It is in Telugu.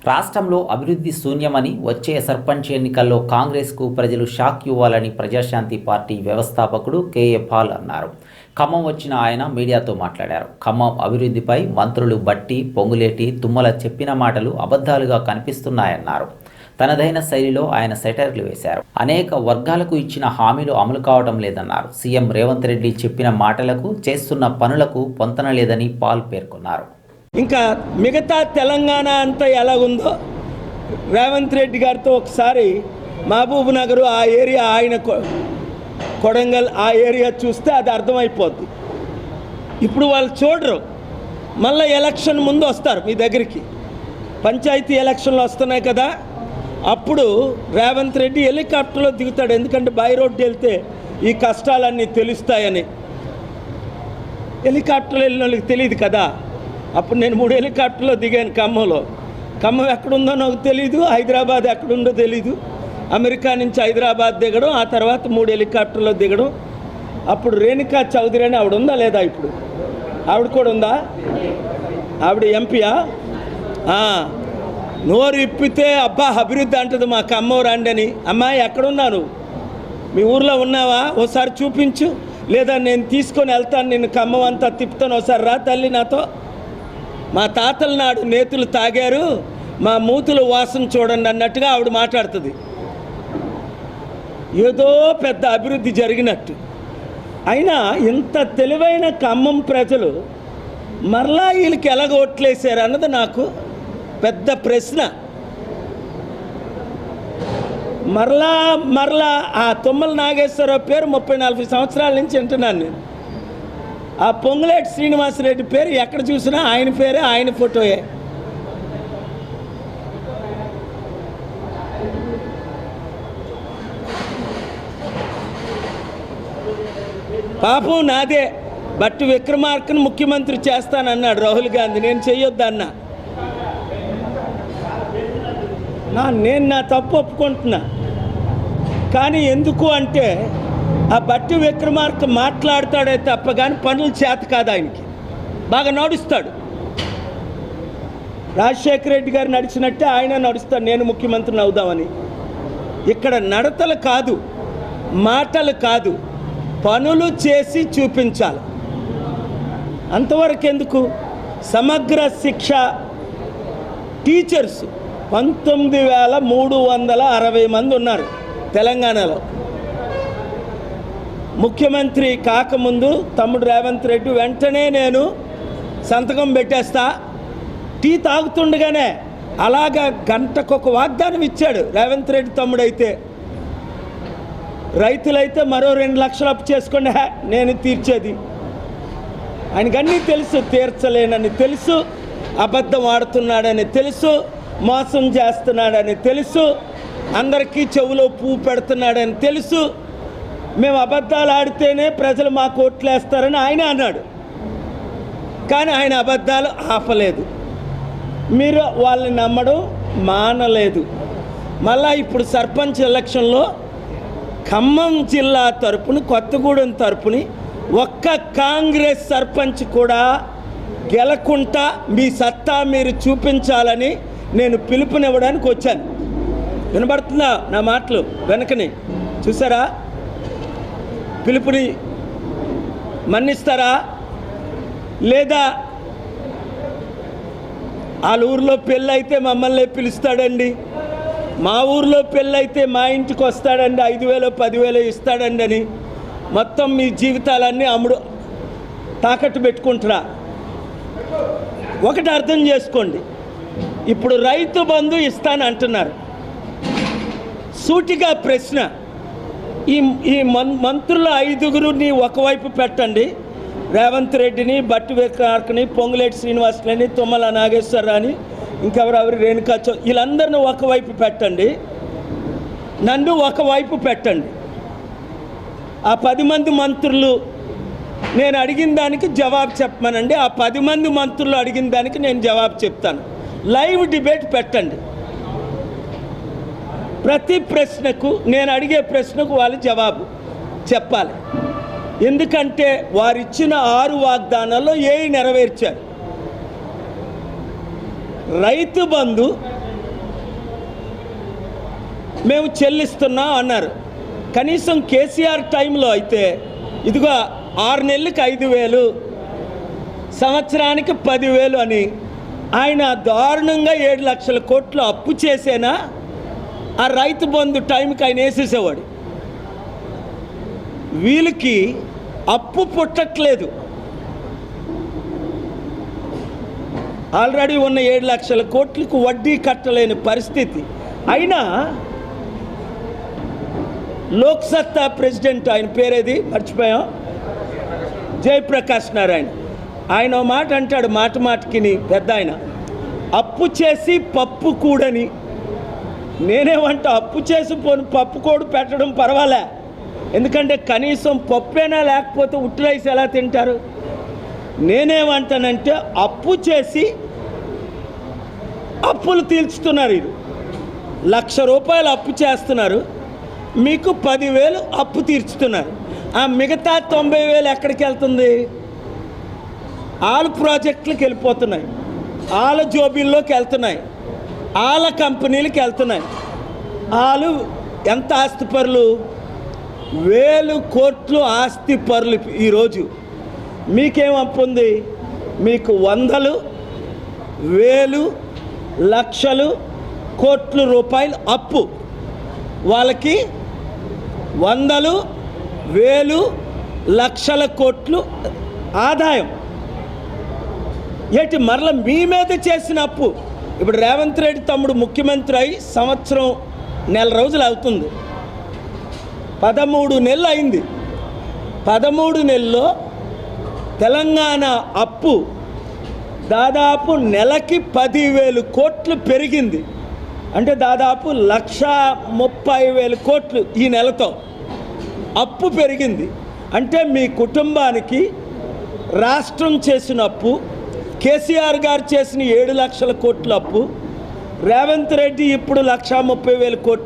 రాష్ట్రంలో అభివృద్ధి శూన్యమని, వచ్చే సర్పంచ్ ఎన్నికల్లో కాంగ్రెస్కు ప్రజలు షాక్ ఇవ్వాలని ప్రజాశాంతి పార్టీ వ్యవస్థాపకుడు కేఏ పాల్ అన్నారు. ఖమ్మం వచ్చిన ఆయన మీడియాతో మాట్లాడారు. ఖమ్మం అభివృద్ధిపై మంత్రులు బట్టి, పొంగులేటి, తుమ్మల చెప్పిన మాటలు అబద్ధాలుగా కనిపిస్తున్నాయన్నారు. తనదైన శైలిలో ఆయన సెటైర్లు వేశారు. అనేక వర్గాలకు ఇచ్చిన హామీలు అమలు కావడం లేదన్నారు. సీఎం రేవంత్ రెడ్డి చెప్పిన మాటలకు, చేస్తున్న పనులకు పొంతన లేదని పాల్ పేర్కొన్నారు. ఇంకా మిగతా తెలంగాణ అంతా ఎలాగుందో రేవంత్ రెడ్డి గారితో ఒకసారి మహబూబ్ నగర్ ఆ ఏరియా, ఆయన కొడంగల్ ఆ ఏరియా చూస్తే అది అర్థమైపోద్ది. ఇప్పుడు వాళ్ళు చూడరు, మళ్ళీ ఎలక్షన్ ముందు వస్తారు మీ దగ్గరికి. పంచాయతీ ఎలక్షన్లు వస్తున్నాయి కదా, అప్పుడు రేవంత్ రెడ్డి హెలికాప్టర్లో దిగుతాడు. ఎందుకంటే బై రోడ్డు వెళ్తే ఈ కష్టాలన్నీ తెలుస్తాయని. హెలికాప్టర్లో వెళ్ళిన వాళ్ళకి తెలియదు కదా. అప్పుడు నేను 3 హెలికాప్టర్లో దిగాను ఖమ్మంలో. ఖమ్మం ఎక్కడుందో నాకు తెలీదు, హైదరాబాద్ ఎక్కడుందో తెలీదు. అమెరికా నుంచి హైదరాబాద్ దిగడం, ఆ తర్వాత 3 హెలికాప్టర్లో దిగడం. అప్పుడు రేణుకా చౌదరి అని ఆవిడ ఉందా లేదా? ఇప్పుడు ఆవిడ కూడా ఉందా? ఆవిడ ఎంపీయా? నోరు ఇప్పితే అబ్బా అభివృద్ధి అంటది మా ఖమ్మం రండి అని. అమ్మాయి ఎక్కడున్నాను? మీ ఊర్లో ఉన్నావా? ఓసారి చూపించు, లేదా నేను తీసుకొని వెళ్తాను, నిన్ను ఖమ్మం అంతా తిప్పుతాను, ఒకసారి రా తల్లి నాతో. మా తాతల నాడు నేతులు తాగారు, మా మూతుల వాసన చూడండి అన్నట్టుగా ఆవిడ మాట్లాడుతుంది. ఏదో పెద్ద అభివృద్ధి జరిగినట్టు. అయినా ఇంత తెలివైన ఖమ్మం ప్రజలు మరలా వీళ్ళకి ఎలాగ ఓట్లేశారు అన్నది నాకు పెద్ద ప్రశ్న. మరలా ఆ తుమ్మల నాగేశ్వరరావు పేరు 30-40 సంవత్సరాల నుంచి వింటున్నాను నేను. ఆ పొంగులేటి శ్రీనివాసరెడ్డి పేరు ఎక్కడ చూసినా ఆయన పేరే, ఆయన ఫోటోయే. పాపం నాదే. బట్టి విక్రమార్కను ముఖ్యమంత్రి చేస్తానన్నాడు రాహుల్ గాంధీ, నేను చెయ్యొద్దన్నా. నేను నా తప్పు ఒప్పుకుంటున్నా. కానీ ఎందుకు అంటే ఆ బట్టి విక్రమార్క మాట్లాడతాడే తప్ప కానీ పనులు చేత కాదు ఆయనకి. బాగా నడుస్తాడు. రాజశేఖర రెడ్డి గారు నడిచినట్టే ఆయన నడుస్తాడు, నేను ముఖ్యమంత్రిని అవుదామని. ఇక్కడ నడతలు కాదు, మాటలు కాదు, పనులు చేసి చూపించాలి. అంతవరకు ఎందుకు? సమగ్ర శిక్ష టీచర్స్ 19,360 మంది ఉన్నారు తెలంగాణలో. ముఖ్యమంత్రి కాకముందు తమ్ముడు రేవంత్ రెడ్డి వెంటనే నేను సంతకం పెట్టేస్తా, టీ తాగుతుండగానే అలాగా గంటకొక వాగ్దానం ఇచ్చాడు రేవంత్ రెడ్డి తమ్ముడైతే. రైతులైతే మరో 2 లక్షలు అప్పు చేసుకోండి, నేను తీర్చేది. ఆయనకన్నీ తెలుసు, తీర్చలేనని తెలుసు, అబద్ధం ఆడుతున్నాడని తెలుసు, మోసం చేస్తున్నాడని తెలుసు, అందరికీ చెవులో పువ్వు పెడుతున్నాడని తెలుసు. మేము అబద్ధాలు ఆడితేనే ప్రజలు మాకు ఓట్లేస్తారని ఆయన అన్నాడు. కానీ ఆయన అబద్ధాలు ఆపలేదు, మీరు వాళ్ళని నమ్మడం మానలేదు. మళ్ళా ఇప్పుడు సర్పంచ్ ఎలక్షన్లో ఖమ్మం జిల్లా తరపున, కొత్తగూడెం తరపుని ఒక్క కాంగ్రెస్ సర్పంచ్ కూడా గెలకుండా మీ సత్తా మీరు చూపించాలని నేను పిలుపునివ్వడానికి వచ్చాను. వినబడుతుందా నా మాటలు? వెనకని చూసారా? పిలుపుని మన్నిస్తారా? లేదా వాళ్ళ ఊర్లో పెళ్ళి అయితే మమ్మల్ని పిలుస్తాడండి, మా ఊర్లో పెళ్ళి అయితే మా ఇంటికి వస్తాడండి, 5,000 10,000 ఇస్తాడండి అని మొత్తం మీ జీవితాలన్నీ తాకట్టు పెట్టుకుంటారా? ఒకటి అర్థం చేసుకోండి, ఇప్పుడు రైతు బంధు ఇస్తానంటున్నారు. సూటిగా ప్రశ్న, ఈ మంత్రుల 5గురిని ఒకవైపు పెట్టండి, రేవంత్ రెడ్డిని, బట్టి విక్రమార్కని, పొంగులేటి శ్రీనివాసులని, తుమ్మల నాగేశ్వరరావుని, ఇంకెవరెవరు రేణుకా చౌదరి, వీళ్ళందరినీ ఒకవైపు పెట్టండి, నన్ను ఒకవైపు పెట్టండి. ఆ 10 మంది మంత్రులు నేను అడిగిన దానికి జవాబు చెప్పమనండి. ఆ 10 మంది మంత్రులు అడిగిన దానికి నేను జవాబు చెప్తాను. లైవ్ డిబేట్ పెట్టండి. ప్రతి ప్రశ్నకు, నేను అడిగే ప్రశ్నకు వాళ్ళు జవాబు చెప్పాలి. ఎందుకంటే వారిచ్చిన 6 వాగ్దానాల్లో ఏవి నెరవేర్చారు? రైతు బంధు మేము చెల్లిస్తున్నాం అన్నారు. కనీసం కేసీఆర్ టైంలో అయితే ఇదిగో 6 నెలలకు 5,000, సంవత్సరానికి 10,000 అని ఆయన దారుణంగా 7 లక్షల కోట్లు అప్పు చేసేనా ఆ రైతు బంధు టైంకి ఆయన వేసేసేవాడు. వీళ్ళకి అప్పు పుట్టట్లేదు. ఆల్రెడీ ఉన్న 7 లక్షల కోట్లకు వడ్డీ కట్టలేని పరిస్థితి. అయినా లోక్సత్తా ప్రెసిడెంట్, ఆయన పేరేది మర్చిపోయాం, జయప్రకాష్ నారాయణ, ఆయన ఓ మాట అంటాడు, మాటకిని పెద్ద ఆయన, అప్పు చేసి పప్పు కూడని. నేనేమంటా, అప్పు చేసి పోను పప్పు కూడు పెట్టడం పర్వాలే, ఎందుకంటే కనీసం పప్పైనా లేకపోతే ఉట్టు రైస్ ఎలా తింటారు. నేనేమంటానంటే అప్పు చేసి అప్పులు తీర్చుతున్నారు. ఇది 1,00,000 రూపాయలు అప్పు చేస్తున్నారు, మీకు 10,000 అప్పు తీర్చుతున్నారు. ఆ మిగతా 90,000 ఎక్కడికి వెళ్తుంది? ఆల్ ప్రాజెక్టులకు వెళ్ళిపోతున్నాయి, ఆల జోబీల్లోకి వెళ్తున్నాయి, ఆల కంపెనీలకు వెళ్తున్నాయి. వాళ్ళు ఎంత ఆస్తిపరులు? 1,000 కోట్లు ఆస్తి పరులు. ఈరోజు మీకేం అప్పు ఉంది? మీకు 100, 1,000, లక్షలు, కోట్ల రూపాయలు అప్పు. వాళ్ళకి 100, 1,000, లక్షల కోట్లు ఆదాయం. ఏంటి మరల మీ మీద చేసిన అప్పు? ఇప్పుడు రేవంత్ రెడ్డి తమ్ముడు ముఖ్యమంత్రి అయి సంవత్సరం 4 రోజులు అవుతుంది, 13 నెలలు అయింది. 13 నెలల్లో తెలంగాణ అప్పు దాదాపు నెలకి 10,000 కోట్లు పెరిగింది. అంటే దాదాపు 1,30,000 కోట్లు ఈ నెలతో అప్పు పెరిగింది. అంటే మీ కుటుంబానికి రాష్ట్రం చేసిన అప్పు, కేసీఆర్ గారు చేసిన 7 లక్షల కోట్ల అప్పు, రేవంత్ రెడ్డి ఇప్పుడు 1,30,000 కోట్ల